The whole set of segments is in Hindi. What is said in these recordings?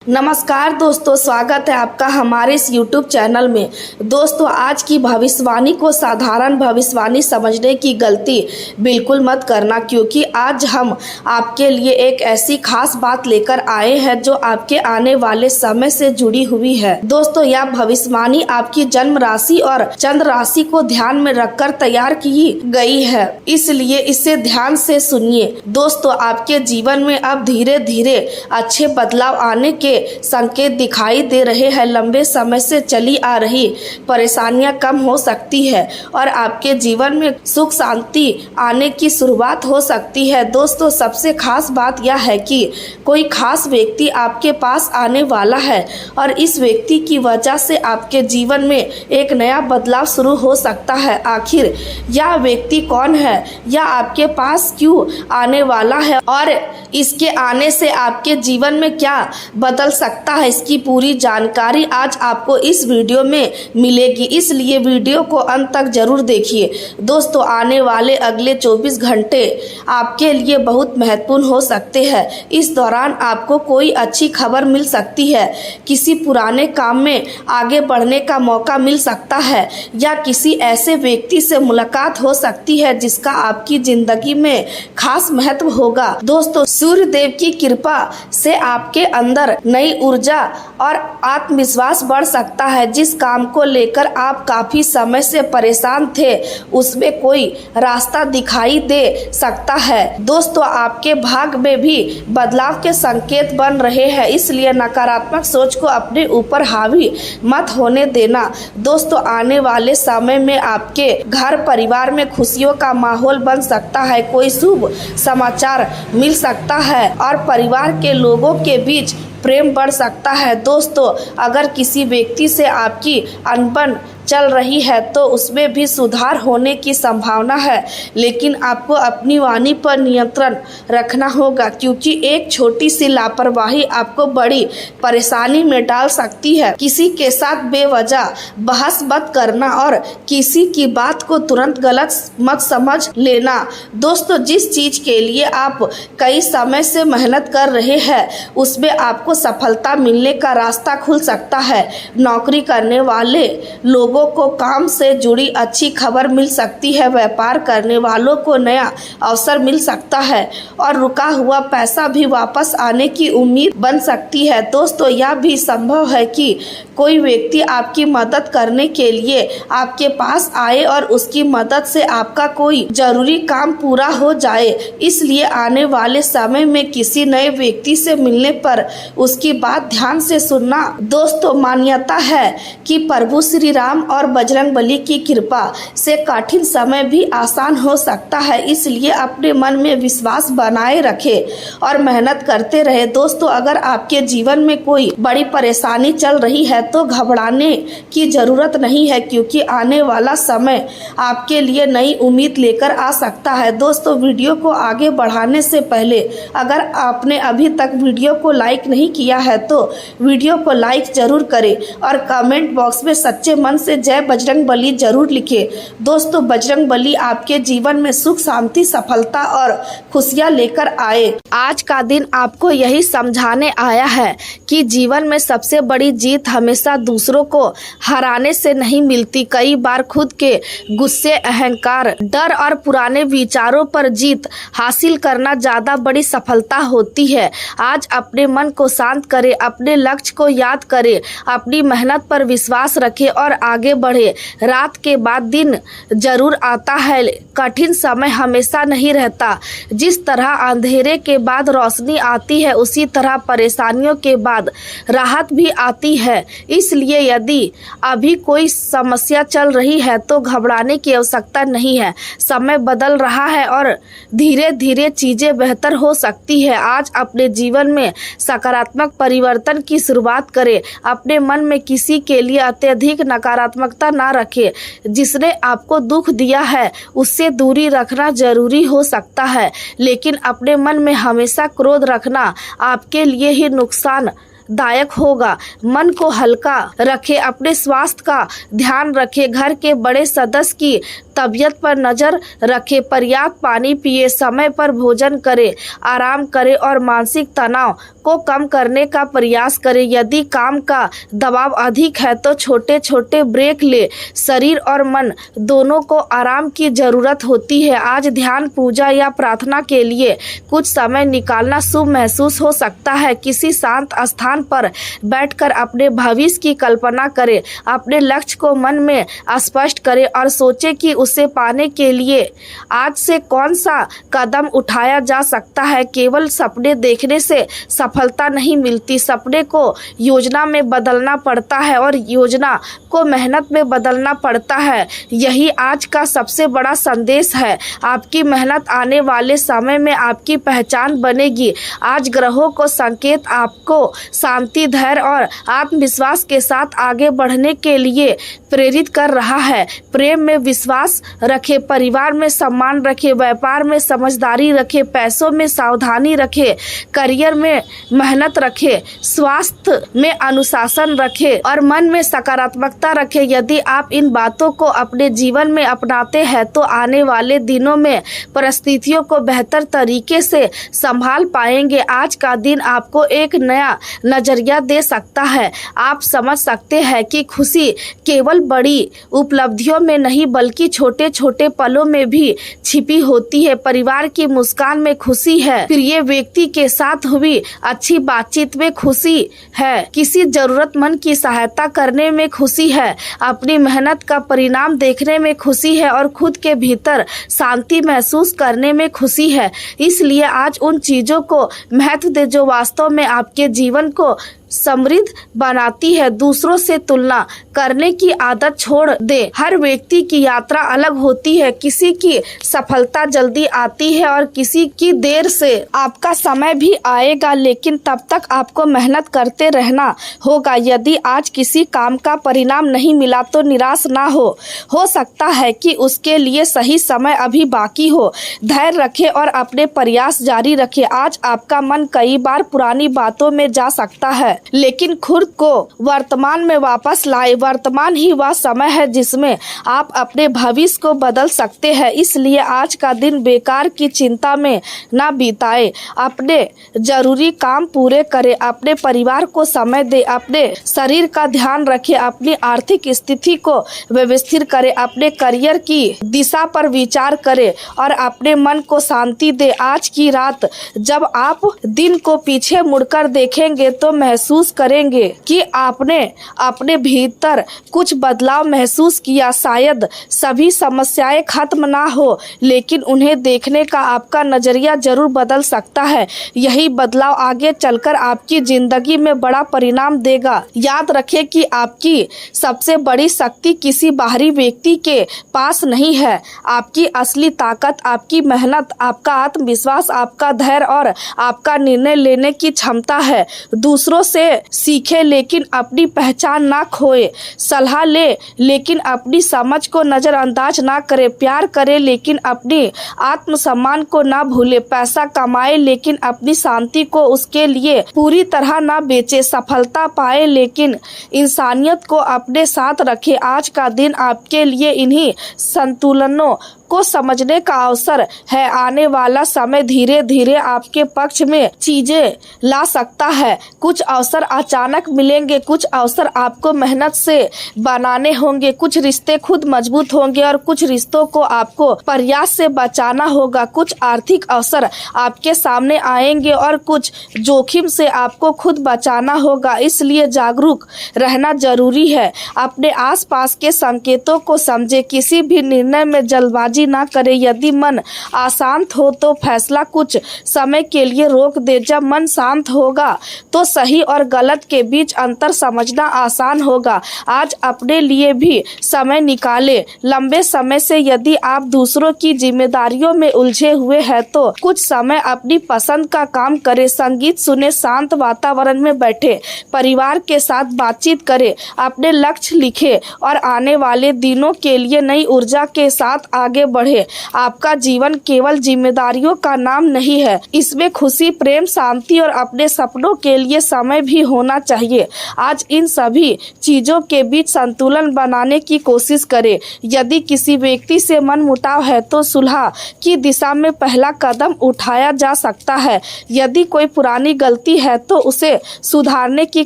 नमस्कार दोस्तों, स्वागत है आपका हमारे इस YouTube चैनल में। दोस्तों, आज की भविष्यवाणी को साधारण भविष्यवाणी समझने की गलती बिल्कुल मत करना, क्योंकि आज हम आपके लिए एक ऐसी खास बात लेकर आए हैं जो आपके आने वाले समय से जुड़ी हुई है। दोस्तों, यह भविष्यवाणी आपकी जन्म राशि और चंद्र राशि को ध्यान में रखकर तैयार की गई है, इसलिए इसे ध्यान से सुनिए। दोस्तों, आपके जीवन में अब धीरे धीरे अच्छे बदलाव आने के संकेत दिखाई दे रहे हैं। लंबे समय से चली आ रही परेशानियां कम हो सकती है और आपके जीवन में सुख शांति आने की शुरुआत हो सकती है। दोस्तों, सबसे खास बात यह है कि कोई खास व्यक्ति आपके पास आने वाला है और इस व्यक्ति की वजह से आपके जीवन में एक नया बदलाव शुरू हो सकता है। आखिर यह व्यक्ति कौन है, यह आपके पास क्यों आने वाला है और इसके आने से आपके जीवन में क्या बदल सकता है, इसकी पूरी जानकारी आज आपको इस वीडियो में मिलेगी, इसलिए वीडियो को अंत तक जरूर देखिए। दोस्तों, आने वाले अगले 24 घंटे आपके लिए बहुत महत्वपूर्ण हो सकते हैं। इस दौरान आपको कोई अच्छी खबर मिल सकती है, किसी पुराने काम में आगे बढ़ने का मौका मिल सकता है या किसी ऐसे व्यक्ति से मुलाकात हो सकती है जिसका आपकी जिंदगी में खास महत्व होगा। दोस्तों, सूर्य देव की कृपा से आपके अंदर नई ऊर्जा और आत्मविश्वास बढ़ सकता है। जिस काम को लेकर आप काफी समय से परेशान थे, उसमें कोई रास्ता दिखाई दे सकता है। दोस्तों, आपके भाग्य में भी बदलाव के संकेत बन रहे हैं, इसलिए नकारात्मक सोच को अपने ऊपर हावी मत होने देना। दोस्तों, आने वाले समय में आपके घर परिवार में खुशियों का माहौल बन सकता है, कोई शुभ समाचार मिल सकता है और परिवार के लोगों के बीच प्रेम बढ़ सकता है। दोस्तों, अगर किसी व्यक्ति से आपकी अनबन चल रही है तो उसमें भी सुधार होने की संभावना है, लेकिन आपको अपनी वाणी पर नियंत्रण रखना होगा, क्योंकि एक छोटी सी लापरवाही आपको बड़ी परेशानी में डाल सकती है। किसी के साथ बेवजह बहस मत करना और किसी की बात को तुरंत गलत मत समझ लेना। दोस्तों, जिस चीज के लिए आप कई समय से मेहनत कर रहे हैं उसमें आपको सफलता मिलने का रास्ता खुल सकता है। नौकरी करने वाले लोगों को काम से जुड़ी अच्छी खबर मिल सकती है। व्यापार करने वालों को नया अवसर मिल सकता है और रुका हुआ पैसा भी वापस आने की उम्मीद बन सकती है। दोस्तों, यह भी संभव है कि कोई व्यक्ति आपकी मदद करने के लिए आपके पास आए और उसकी मदद से आपका कोई जरूरी काम पूरा हो जाए, इसलिए आने वाले समय में किसी नए व्यक्ति से मिलने पर उसकी बात ध्यान से सुनना। दोस्तों, मान्यता है कि प्रभु श्री राम और बजरंग बली की कृपा से कठिन समय भी आसान हो सकता है, इसलिए अपने मन में विश्वास बनाए रखें और मेहनत करते रहे। दोस्तों, अगर आपके जीवन में कोई बड़ी परेशानी चल रही है तो घबराने की जरूरत नहीं है, क्योंकि आने वाला समय आपके लिए नई उम्मीद लेकर आ सकता है। दोस्तों, वीडियो को आगे बढ़ाने से पहले अगर आपने अभी तक वीडियो को लाइक नहीं किया है तो वीडियो को लाइक जरूर करें और कमेंट बॉक्स में सच्चे मन से जय बजरंग बली जरूर लिखें। दोस्तों, बजरंग बली आपके जीवन में सुख शांति सफलता और खुशियां लेकर आए। आज का दिन आपको यही समझाने आया है कि जीवन में सबसे बड़ी जीत हमेशा दूसरों को हराने से नहीं मिलती। कई बार खुद के गुस्से, अहंकार, डर और पुराने विचारों पर जीत हासिल करना ज्यादा बड़ी सफलता होती है। आज अपने मन को शांत करें, अपने लक्ष्य को याद करें, अपनी मेहनत पर विश्वास रखें और आगे बढ़े। रात के बाद दिन जरूर आता है, कठिन समय हमेशा नहीं रहता। जिस तरह अंधेरे के बाद रोशनी आती है, उसी तरह परेशानियों के बाद राहत भी आती है। इसलिए यदि अभी कोई समस्या चल रही है तो घबराने की आवश्यकता नहीं है। समय बदल रहा है और धीरे धीरे चीजें बेहतर हो सकती है। आज अपने जीवन में सकारात्मक परिवर्तन की शुरुआत करें। अपने मन में किसी के लिए अत्यधिक नकारात्मकता ना रखें। जिसने आपको दुख दिया है उससे दूरी रखना जरूरी हो सकता है, लेकिन अपने मन में हमेशा क्रोध रखना आपके लिए ही नुकसान दायक होगा। मन को हल्का रखे, अपने स्वास्थ्य का ध्यान रखे, घर के बड़े सदस्य की तबीयत पर नजर रखे, पर्याप्त पानी पिए, समय पर भोजन करे, आराम करे और मानसिक तनाव को कम करने का प्रयास करे। यदि काम का दबाव अधिक है तो छोटे छोटे ब्रेक ले। शरीर और मन दोनों को आराम की जरूरत होती है। आज ध्यान, पूजा या प्रार्थना के लिए कुछ समय निकालना शुभ महसूस हो सकता है। किसी शांत स्थान पर बैठकर अपने भविष्य की कल्पना करें, अपने लक्ष्य को मन में स्पष्ट करें और सोचें कि उसे पाने के लिए आज से कौन सा कदम उठाया जा सकता है। केवल सपने देखने से सफलता नहीं मिलती, सपने को योजना में बदलना पड़ता है और योजना को मेहनत में बदलना पड़ता है। यही आज का सबसे बड़ा संदेश है। आपकी मेहनत आने वाले समय में आपकी पहचान बनेगी। आज ग्रहों को संकेत आपको शांति, धैर्य और आत्मविश्वास के साथ आगे बढ़ने के लिए प्रेरित कर रहा है। प्रेम में विश्वास रखे, परिवार में सम्मान रखे, व्यापार में समझदारी रखे, पैसों में सावधानी रखे, करियर में मेहनत रखे, स्वास्थ्य में अनुशासन रखे और मन में सकारात्मकता रखे। यदि आप इन बातों को अपने जीवन में अपनाते हैं तो आने वाले दिनों में परिस्थितियों को बेहतर तरीके से संभाल पाएंगे। आज का दिन आपको एक नया नजरिया दे सकता है। आप समझ सकते हैं कि खुशी केवल बड़ी उपलब्धियों में नहीं बल्कि छोटे छोटे पलों में भी छिपी होती है। परिवार की मुस्कान में खुशी है, प्रिय व्यक्ति के साथ हुई अच्छी बातचीत में खुशी है, किसी जरूरतमंद की सहायता करने में खुशी है, अपनी मेहनत का परिणाम देखने में खुशी है और खुद के भीतर शांति महसूस करने में खुशी है। इसलिए आज उन चीजों को महत्व दे जो वास्तव में आपके जीवन को समृद्ध बनाती है। दूसरों से तुलना करने की आदत छोड़ दे। हर व्यक्ति की यात्रा अलग होती है, किसी की सफलता जल्दी आती है और किसी की देर से। आपका समय भी आएगा, लेकिन तब तक आपको मेहनत करते रहना होगा। यदि आज किसी काम का परिणाम नहीं मिला तो निराश ना हो सकता है कि उसके लिए सही समय अभी बाकी हो। धैर्य रखें और अपने प्रयास जारी रखें। आज आपका मन कई बार पुरानी बातों में जा सकता है, लेकिन खुद को वर्तमान में वापस लाए। वर्तमान ही वह समय है जिसमें आप अपने भविष्य को बदल सकते हैं। इसलिए आज का दिन बेकार की चिंता में ना बिताए, अपने जरूरी काम पूरे करें, अपने परिवार को समय दे, अपने शरीर का ध्यान रखें, अपनी आर्थिक स्थिति को व्यवस्थित करें, अपने करियर की दिशा पर विचार करें और अपने मन को शांति दे। आज की रात जब आप दिन को पीछे मुड़कर देखेंगे तो महसूस करेंगे कि आपने अपने भीतर कुछ बदलाव महसूस किया। शायद सभी समस्याएं खत्म ना हो, लेकिन उन्हें देखने का आपका नजरिया जरूर बदल सकता है। यही बदलाव आगे चलकर आपकी जिंदगी में बड़ा परिणाम देगा। याद रखें कि आपकी सबसे बड़ी शक्ति किसी बाहरी व्यक्ति के पास नहीं है। आपकी असली ताकत आपकी मेहनत, आपका आत्मविश्वास, आपका धैर्य और आपका निर्णय लेने की क्षमता है। दूसरों से सीखे लेकिन अपनी पहचान ना खोए। सलाह ले लेकिन अपनी समझ को नजरअंदाज ना करे। प्यार करे लेकिन अपनी आत्मसम्मान को ना भूले। पैसा कमाए लेकिन अपनी शांति को उसके लिए पूरी तरह ना बेचे। सफलता पाए लेकिन इंसानियत को अपने साथ रखे। आज का दिन आपके लिए इन्हीं संतुलनों को समझने का अवसर है। आने वाला समय धीरे धीरे आपके पक्ष में चीजें ला सकता है। कुछ अवसर अचानक मिलेंगे, कुछ अवसर आपको मेहनत से बनाने होंगे, कुछ रिश्ते खुद मजबूत होंगे और कुछ रिश्तों को आपको प्रयास से बचाना होगा। कुछ आर्थिक अवसर आपके सामने आएंगे और कुछ जोखिम से आपको खुद बचाना होगा। इसलिए जागरूक रहना जरूरी है। अपने आसपास के संकेतों को समझे, किसी भी निर्णय में जल्दबाजी ना करे। यदि मन अशांत हो तो फैसला कुछ समय के लिए रोक दे। जब मन शांत होगा तो सही और गलत के बीच अंतर समझना आसान होगा। आज अपने लिए भी समय निकाले। लंबे समय से यदि आप दूसरों की जिम्मेदारियों में उलझे हुए हैं तो कुछ समय अपनी पसंद का काम करें। संगीत सुने, शांत वातावरण में बैठे, परिवार के साथ बातचीत करें, अपने लक्ष्य लिखे और आने वाले दिनों के लिए नई ऊर्जा के साथ आगे बढ़े। आपका जीवन केवल जिम्मेदारियों का नाम नहीं है, इसमें खुशी, प्रेम, शांति और अपने सपनों के लिए समय भी होना चाहिए। आज इन सभी चीजों के बीच संतुलन बनाने की कोशिश करें। यदि किसी व्यक्ति से मनमुटाव है तो सुलह की दिशा में पहला कदम उठाया जा सकता है। यदि कोई पुरानी गलती है तो उसे सुधारने की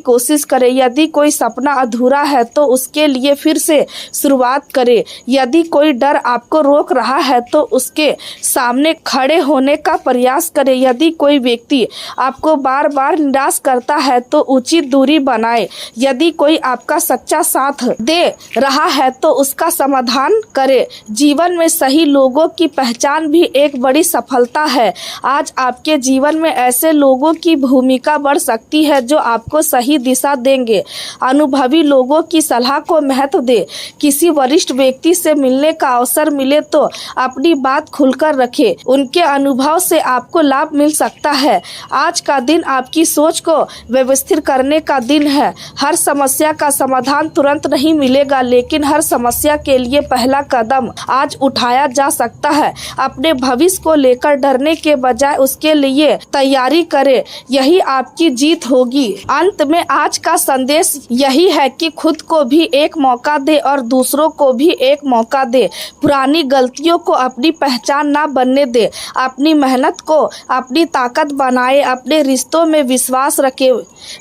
कोशिश करें। यदि कोई सपना अधूरा है तो उसके लिए फिर से शुरुआत करें। यदि कोई डर आपको रोक रहा है तो उसके सामने खड़े होने का प्रयास करें। यदि कोई व्यक्ति आपको बार बार निराश करता है तो उचित दूरी बनाएं। यदि कोई आपका सच्चा साथ दे रहा है तो उसका समाधान करें। जीवन में सही लोगों की पहचान भी एक बड़ी सफलता है। आज आपके जीवन में ऐसे लोगों की भूमिका बढ़ सकती है जो आपको सही दिशा देंगे। अनुभवी लोगों की सलाह को महत्व दे। किसी वरिष्ठ व्यक्ति से मिलने का अवसर मिले तो अपनी बात खुलकर रखें। उनके अनुभव से आपको लाभ मिल सकता है। आज का दिन आपकी सोच को व्यवस्थित करने का दिन है। हर समस्या का समाधान तुरंत नहीं मिलेगा, लेकिन हर समस्या के लिए पहला कदम आज उठाया जा सकता है। अपने भविष्य को लेकर डरने के बजाय उसके लिए तैयारी करें, यही आपकी जीत होगी। अंत में आज का संदेश यही है कि खुद को भी एक मौका दे और दूसरों को भी एक मौका दे। पुरानी गलतियों को अपनी पहचान ना बनने दे। अपनी मेहनत को अपनी ताकत बनाए। अपने रिश्तों में विश्वास रखे,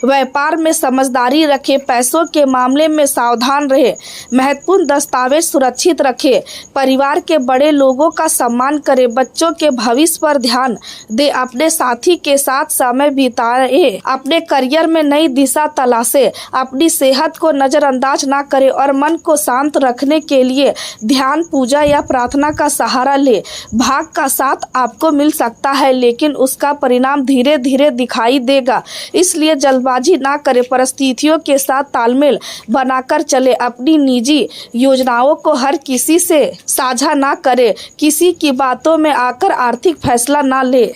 व्यापार में समझदारी रखे, पैसों के मामले में सावधान रहे, महत्वपूर्ण दस्तावेज सुरक्षित रखे, परिवार के बड़े लोगों का सम्मान करे, बच्चों के भविष्य पर ध्यान दे, अपने साथी के साथ समय बिताए, अपने करियर में नई दिशा तलाशे, अपनी सेहत को नजरअंदाज ना करे और मन को शांत रखने के लिए ध्यान, पूजा या प्रार्थना का सहारा ले। भाग का साथ आपको मिल सकता है, लेकिन उसका परिणाम धीरे धीरे दिखाई देगा। इसलिए जल्दबाजी ना करें, परिस्थितियों के साथ तालमेल बनाकर चले। अपनी निजी योजनाओं को हर किसी से साझा ना करें। किसी की बातों में आकर आर्थिक फैसला ना ले।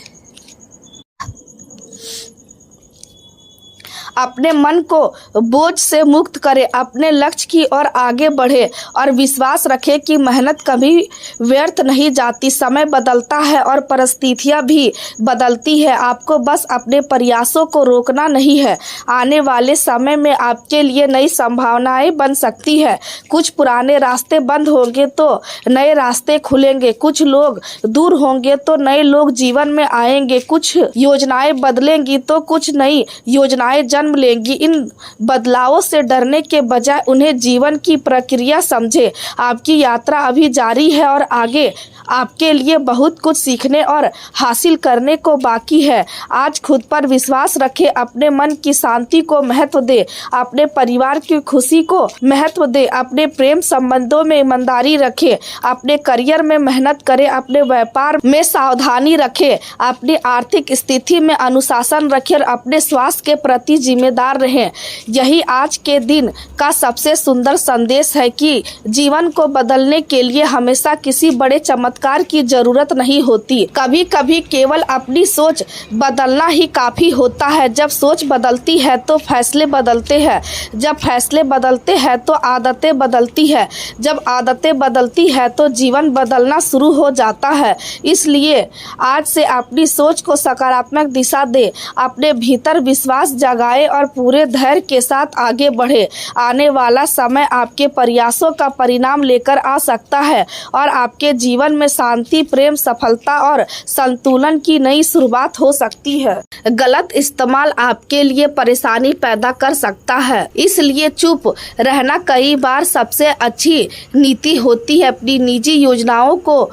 अपने मन को बोझ से मुक्त करें, अपने लक्ष्य की ओर आगे बढ़े और विश्वास रखें कि मेहनत कभी व्यर्थ नहीं जाती। समय बदलता है और परिस्थितियां भी बदलती है। आपको बस अपने प्रयासों को रोकना नहीं है। आने वाले समय में आपके लिए नई संभावनाएं बन सकती है। कुछ पुराने रास्ते बंद होंगे तो नए रास्ते खुलेंगे। कुछ लोग दूर होंगे तो नए लोग जीवन में आएंगे। कुछ योजनाएं बदलेंगी तो कुछ नई योजनाएं जन्म लेंगी। इन बदलावों से डरने के बजाय उन्हें जीवन की प्रक्रिया समझे। आपकी यात्रा अभी जारी है और आगे आपके लिए बहुत कुछ सीखने और हासिल करने को बाकी है। आज खुद पर विश्वास रखें, अपने मन की शांति को महत्व दे, अपने परिवार की खुशी को महत्व दे, अपने प्रेम संबंधों में ईमानदारी रखें, अपने करियर में मेहनत करें, अपने व्यापार में सावधानी रखें, अपनी आर्थिक स्थिति में अनुशासन रखें और अपने स्वास्थ्य के प्रति जिम्मेदार रहें। यही आज के दिन का सबसे सुंदर संदेश है कि जीवन को बदलने के लिए हमेशा किसी बड़े चमत्कार की जरूरत नहीं होती। कभी कभी केवल अपनी सोच बदलना ही काफी होता है। जब सोच बदलती है तो फैसले बदलते हैं, जब फैसले बदलते हैं तो आदतें बदलती है, जब आदतें बदलती है तो जीवन बदलना शुरू हो जाता है। इसलिए आज से अपनी सोच को सकारात्मक दिशा दे, अपने भीतर विश्वास जगाए और पूरे धैर्य के साथ आगे बढ़े। आने वाला समय आपके प्रयासों का परिणाम लेकर आ सकता है और आपके जीवन में शांति, प्रेम, सफलता और संतुलन की नई शुरुआत हो सकती है। गलत इस्तेमाल आपके लिए परेशानी पैदा कर सकता है, इसलिए चुप रहना कई बार सबसे अच्छी नीति होती है। अपनी निजी योजनाओं को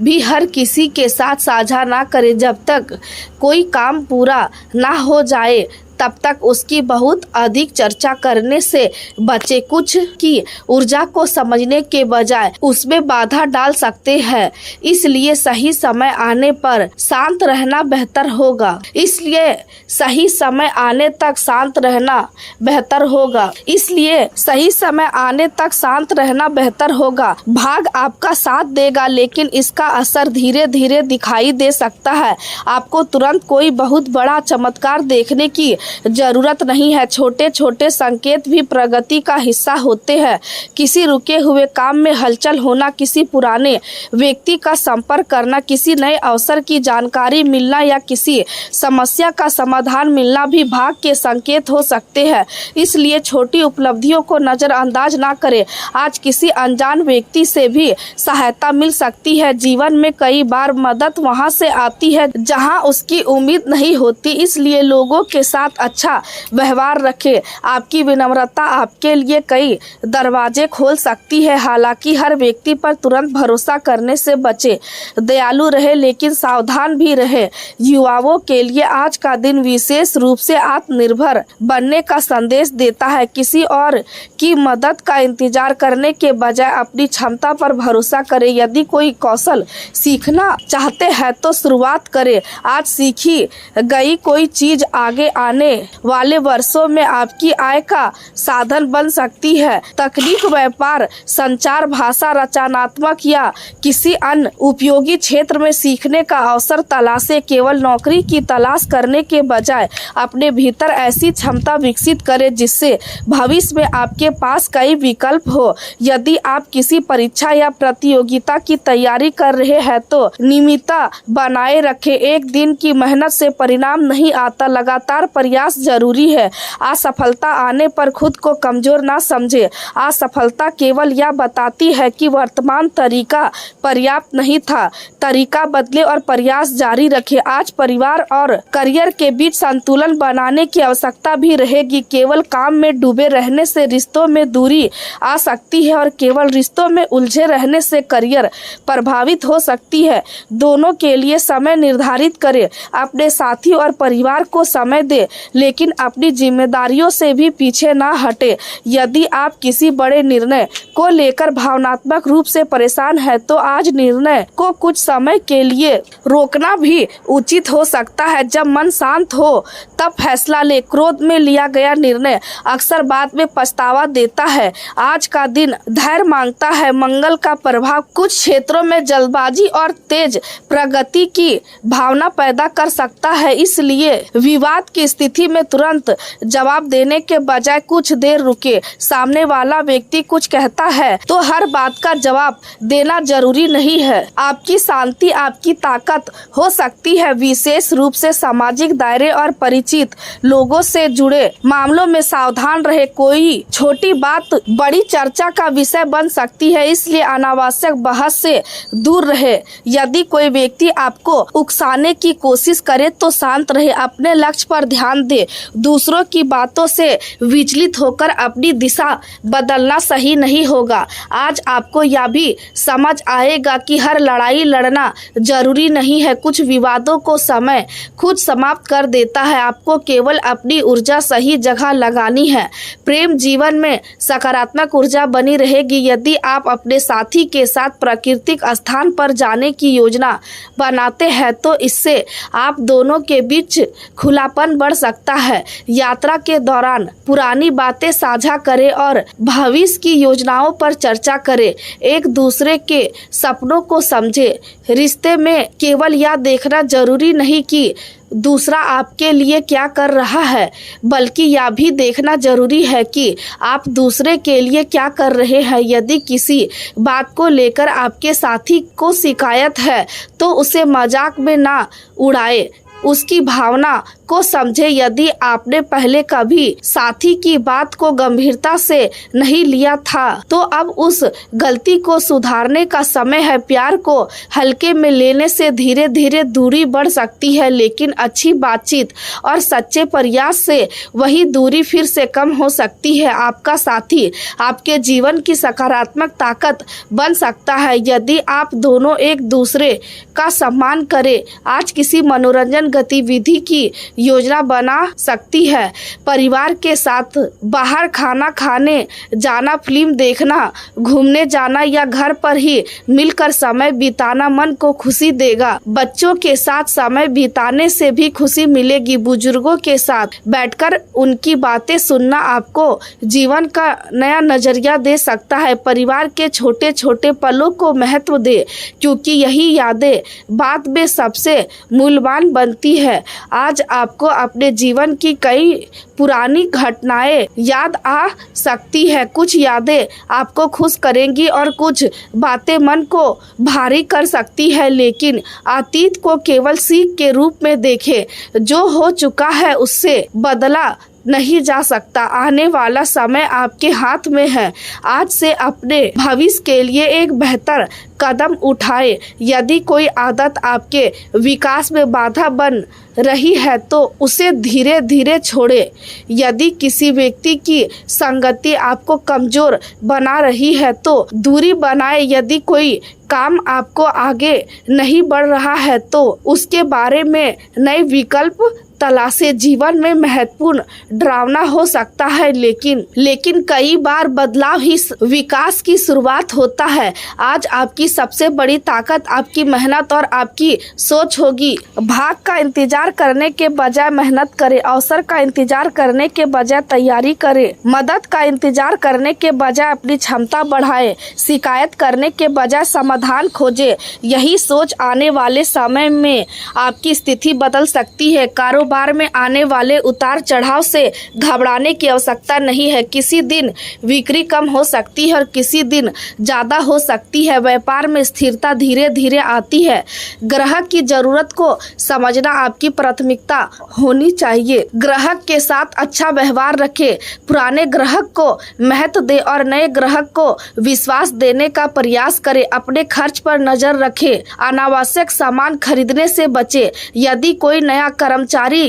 भी हर किसी के साथ साझा ना करें। जब तक कोई काम पूरा ना हो जाए तब तक उसकी बहुत अधिक चर्चा करने से बचे। कुछ की ऊर्जा को समझने के बजाय उसमें बाधा डाल सकते हैं, इसलिए सही समय आने पर शांत रहना बेहतर होगा। इसलिए सही समय आने तक शांत रहना बेहतर होगा। इसलिए सही समय आने तक शांत रहना बेहतर होगा। भाग आपका साथ देगा, लेकिन इसका असर धीरे धीरे दिखाई दे सकता है। आपको तुरंत कोई बहुत बड़ा चमत्कार देखने की जरूरत नहीं है। छोटे छोटे संकेत भी प्रगति का हिस्सा होते हैं। किसी रुके हुए काम में हलचल होना, किसी पुराने व्यक्ति का संपर्क करना, किसी नए अवसर की जानकारी मिलना या किसी समस्या का समाधान मिलना भी भाग्य के संकेत हो सकते हैं। इसलिए छोटी उपलब्धियों को नजरअंदाज ना करें। आज किसी अनजान व्यक्ति से भी सहायता मिल सकती है। जीवन में कई बार मदद वहां से आती है जहां उसकी उम्मीद नहीं होती, इसलिए लोगों के साथ अच्छा व्यवहार रखें। आपकी विनम्रता आपके लिए कई दरवाजे खोल सकती है। हालांकि हर व्यक्ति पर तुरंत भरोसा करने से बचे। दयालु रहे लेकिन सावधान भी रहे। युवाओं के लिए आज का दिन विशेष रूप से आत्मनिर्भर बनने का संदेश देता है। किसी और की मदद का इंतजार करने के बजाय अपनी क्षमता पर भरोसा करें। यदि कोई कौशल सीखना चाहते हैं तो शुरुआत करें। आज सीखी गई कोई चीज आगे आने वाले वर्षों में आपकी आय का साधन बन सकती है। तकनीक, व्यापार, संचार, भाषा, रचनात्मक या किसी अन्य उपयोगी क्षेत्र में सीखने का अवसर तलाशें। केवल नौकरी की तलाश करने के बजाय अपने भीतर ऐसी क्षमता विकसित करें जिससे भविष्य में आपके पास कई विकल्प हो। यदि आप किसी परीक्षा या प्रतियोगिता की तैयारी कर रहे हैं तो नियमितता बनाए रखें। एक दिन की मेहनत से परिणाम नहीं आता, लगातार प्रयास जरूरी है। असफलता आने पर खुद को कमजोर ना समझे। असफलता केवल यह बताती है कि वर्तमान तरीका पर्याप्त नहीं था। तरीका बदले और प्रयास जारी रखें। आज परिवार और करियर के बीच संतुलन बनाने की आवश्यकता भी रहेगी। केवल काम में डूबे रहने से रिश्तों में दूरी आ सकती है और केवल रिश्तों में उलझे रहने से करियर प्रभावित हो सकती है। दोनों के लिए समय निर्धारित करें। अपने साथी और परिवार को समय दें लेकिन अपनी जिम्मेदारियों से भी पीछे ना हटे। यदि आप किसी बड़े निर्णय को लेकर भावनात्मक रूप से परेशान हैं तो आज निर्णय को कुछ समय के लिए रोकना भी उचित हो सकता है। जब मन शांत हो तब फैसला ले। क्रोध में लिया गया निर्णय अक्सर बाद में पछतावा देता है। आज का दिन धैर्य मांगता है। मंगल का प्रभाव कुछ क्षेत्रों में जल्दबाजी और तेज प्रगति की भावना पैदा कर सकता है, इसलिए विवाद की स्थिति में तुरंत जवाब देने के बजाय कुछ देर रुके। सामने वाला व्यक्ति कुछ कहता है तो हर बात का जवाब देना जरूरी नहीं है। आपकी शांति आपकी ताकत हो सकती है। विशेष रूप से सामाजिक दायरे और परिचित लोगों से जुड़े मामलों में सावधान रहे। कोई छोटी बात बड़ी चर्चा का विषय बन सकती है, इसलिए अनावश्यक बहस से दूर रहे। यदि कोई व्यक्ति आपको उकसाने की कोशिश करे तो शांत रहे। अपने लक्ष्य पर ध्यान दे। दूसरों की बातों से विचलित होकर अपनी दिशा बदलना सही नहीं होगा। आज आपको यह भी समझ आएगा कि हर लड़ाई लड़ना जरूरी नहीं है। कुछ विवादों को समय खुद समाप्त कर देता है। आपको केवल अपनी ऊर्जा सही जगह लगानी है। प्रेम जीवन में सकारात्मक ऊर्जा बनी रहेगी। यदि आप अपने साथी के साथ प्राकृतिक स्थान पर जाने की योजना बनाते हैं तो इससे आप दोनों के बीच खुलापन बढ़ सकता है। यात्रा के दौरान पुरानी बातें साझा करें और भविष्य की योजनाओं पर चर्चा करें। एक दूसरे के सपनों को समझें। रिश्ते में केवल यह देखना जरूरी नहीं कि दूसरा आपके लिए क्या कर रहा है, बल्कि यह भी देखना जरूरी है कि आप दूसरे के लिए क्या कर रहे हैं। यदि किसी बात को लेकर आपके साथी को शिकायत है तो उसे मजाक में ना उड़ाए, उसकी भावना को समझे। यदि आपने पहले कभी साथी की बात को गंभीरता से नहीं लिया था तो अब उस गलती को सुधारने का समय है। प्यार को हल्के में लेने से धीरे धीरे दूरी बढ़ सकती है, लेकिन अच्छी बातचीत और सच्चे प्रयास से वही दूरी फिर से कम हो सकती है। आपका साथी आपके जीवन की सकारात्मक ताकत बन सकता है यदि आप दोनों एक दूसरे का सम्मान करें। आज किसी मनोरंजन गतिविधि की योजना बना सकती है। परिवार के साथ बाहर खाना खाने जाना, फिल्म देखना, घूमने जाना या घर पर ही मिलकर समय बिताना मन को खुशी देगा। बच्चों के साथ समय बिताने से भी खुशी मिलेगी। बुजुर्गों के साथ बैठकर उनकी बातें सुनना आपको जीवन का नया नजरिया दे सकता है। परिवार के छोटे छोटे पलों को महत्व दे, क्योंकि यही यादें बाद में सबसे मूल्यवान बनती है। आज आप आपको अपने जीवन की कई पुरानी घटनाएं याद आ सकती है। कुछ यादें आपको खुश करेंगी और कुछ बातें मन को भारी कर सकती है, लेकिन अतीत को केवल सीख के रूप में देखें। जो हो चुका है उससे बदला नहीं जा सकता। आने वाला समय आपके हाथ में है। आज से अपने भविष्य के लिए एक बेहतर कदम उठाए। यदि कोई आदत आपके विकास में बाधा बन रही है तो उसे धीरे धीरे छोड़े। यदि किसी व्यक्ति की संगति आपको कमजोर बना रही है तो दूरी बनाए। यदि कोई काम आपको आगे नहीं बढ़ रहा है तो उसके बारे में नए विकल्प तलाशे। जीवन में महत्वपूर्ण डरावना हो सकता है, लेकिन कई बार बदलाव ही विकास की शुरुआत होता है। आज आपकी सबसे बड़ी ताकत आपकी मेहनत और आपकी सोच होगी। भाग का इंतजार करने के बजाय मेहनत करें। अवसर का इंतजार करने के बजाय तैयारी करें। मदद का इंतजार करने के बजाय अपनी क्षमता बढ़ाएं। शिकायत करने के बजाय समाधान खोजें। यही सोच आने वाले समय में आपकी स्थिति बदल सकती है। कारोबार में आने वाले उतार चढ़ाव से घबराने की आवश्यकता नहीं है। किसी दिन बिक्री कम हो सकती है और किसी दिन ज्यादा हो सकती है। व्यापार में स्थिरता धीरे धीरे आती है। ग्राहक की जरूरत को समझना आपकी प्राथमिकता होनी चाहिए। ग्राहक के साथ अच्छा व्यवहार रखें। पुराने ग्राहक को महत्व दे और नए ग्राहक को विश्वास देने का प्रयास करें। अपने खर्च पर नजर रखें। अनावश्यक सामान खरीदने से बचें। यदि कोई नया कर्मचारी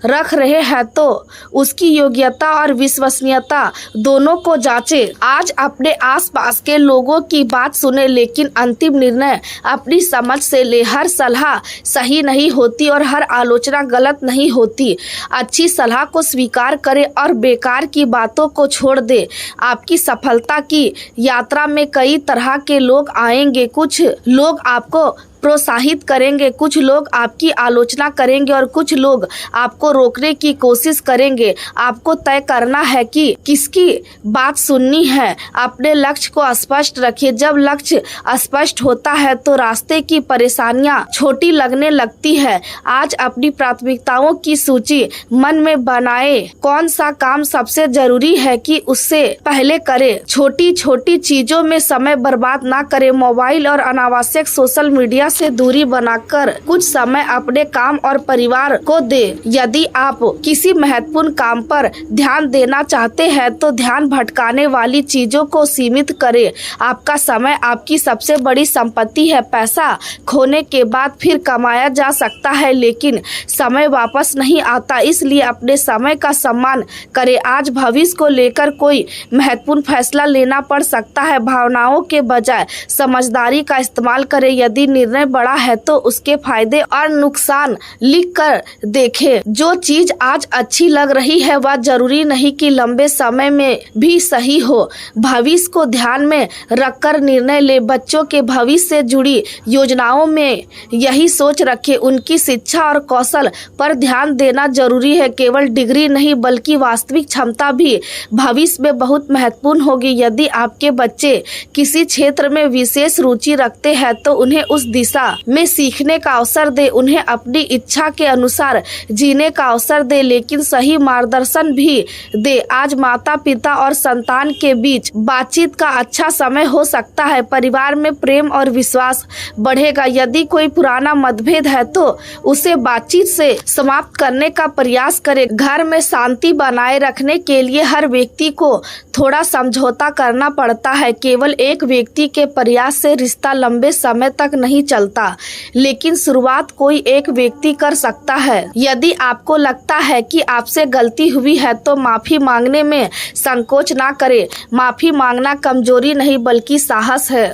रख रहे हैं तो उसकी योग्यता और विश्वसनीयता दोनों को जांचें। आज अपने आसपास के लोगों की बात सुने, लेकिन अंतिम निर्णय अपनी समझ से ले। हर सलाह सही नहीं होती और हर आलोचना गलत नहीं होती। अच्छी सलाह को स्वीकार करें और बेकार की बातों को छोड़ दें। आपकी सफलता की यात्रा में कई तरह के लोग आएंगे। कुछ लोग आपको प्रोत्साहित करेंगे, कुछ लोग आपकी आलोचना करेंगे और कुछ लोग आपको रोकने की कोशिश करेंगे। आपको तय करना है कि किसकी बात सुननी है। अपने लक्ष्य को स्पष्ट रखिए। जब लक्ष्य स्पष्ट होता है तो रास्ते की परेशानियां छोटी लगने लगती है। आज अपनी प्राथमिकताओं की सूची मन में बनाए। कौन सा काम सबसे जरूरी है कि उससे पहले करें। छोटी छोटी चीजों में समय बर्बाद ना करें। मोबाइल और अनावश्यक सोशल मीडिया से दूरी बनाकर कुछ समय अपने काम और परिवार को दे। यदि आप किसी महत्वपूर्ण काम पर ध्यान देना चाहते हैं तो ध्यान भटकाने वाली चीजों को सीमित करें। आपका समय आपकी सबसे बड़ी संपत्ति है। पैसा खोने के बाद फिर कमाया जा सकता है, लेकिन समय वापस नहीं आता। इसलिए अपने समय का सम्मान करें। आज भविष्य को लेकर कोई महत्वपूर्ण फैसला लेना पड़ सकता है। भावनाओं के बजाय समझदारी का इस्तेमाल करें। यदि निर्णय बड़ा है तो उसके फायदे और नुकसान लिख कर देखें। जो चीज आज अच्छी लग रही है वह जरूरी नहीं कि लंबे समय में भी सही हो। भविष्य को ध्यान में रखकर निर्णय ले। बच्चों के भविष्य से जुड़ी योजनाओं में यही सोच रखें। उनकी शिक्षा और कौशल पर ध्यान देना जरूरी है। केवल डिग्री नहीं बल्कि वास्तविक क्षमता भी भविष्य में बहुत महत्वपूर्ण होगी। यदि आपके बच्चे किसी क्षेत्र में विशेष रुचि रखते हैं तो उन्हें उस दिशा में सीखने का अवसर दे। उन्हें अपनी इच्छा के अनुसार जीने का अवसर दे, लेकिन सही मार्गदर्शन भी दे। आज माता पिता और संतान के बीच बातचीत का अच्छा समय हो सकता है। परिवार में प्रेम और विश्वास बढ़ेगा। यदि कोई पुराना मतभेद है तो उसे बातचीत से समाप्त करने का प्रयास करें। घर में शांति बनाए रखने के लिए हर व्यक्ति को थोड़ा समझौता करना पड़ता है। केवल एक व्यक्ति के प्रयास से रिश्ता लंबे समय तक नहीं चलता, लेकिन शुरुआत कोई एक व्यक्ति कर सकता है। यदि आपको लगता है कि आपसे गलती हुई है तो माफी मांगने में संकोच ना करें। माफी मांगना कमजोरी नहीं बल्कि साहस है।